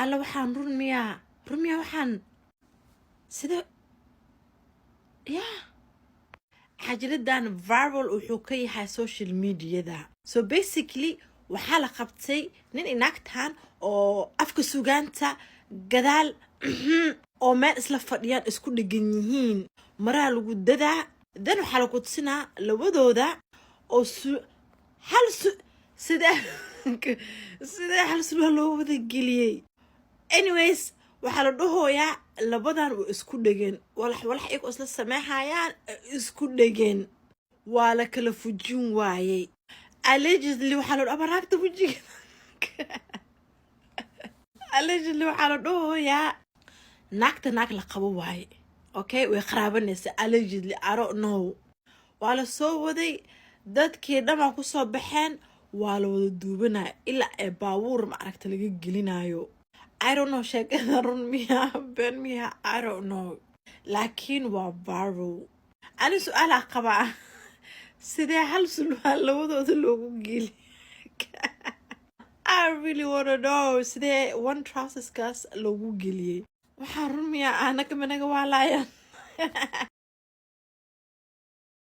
alla waxaan run miyaa waxaan sida xajiradan viral wuxuu ka yahay social mediada. So basically waxaa la qabtay nin inagtaan oo afka sugaanta gadaal oo meel isla fadhiyaan isku dhegan yihiin maraa lagu dadaa dan waxaa lagu tusinaa labadooda oo sidee hal sulwa loo wada geliyey. Anyways waxaa la dhahoyaa labadan way isku dhegeen walax iyagu isla sameeyayaan isku dhegeen waa la kala fujin waayay. Allegedly waxaa la abaraagta fujiga allegedly waxaa la dhahoyaa naagta naag la qabo waaye. Okay way qaraabanaysa allegedly I don't know. waa la soo waday dadkii dhama ku soo baxeen waa la wada duubanaa ilaa ay baabuur ma aragta laga gelinayo. I don't know sheekada run miyaa been miyaa I don't know laakiin waa viral. ani su'aala qabaa sidee hal sulwaan labadooda loogu geli I really want to know sidee one trousers kaas loogu geliyey. waxaa run miyaa anaga managa waa laayaan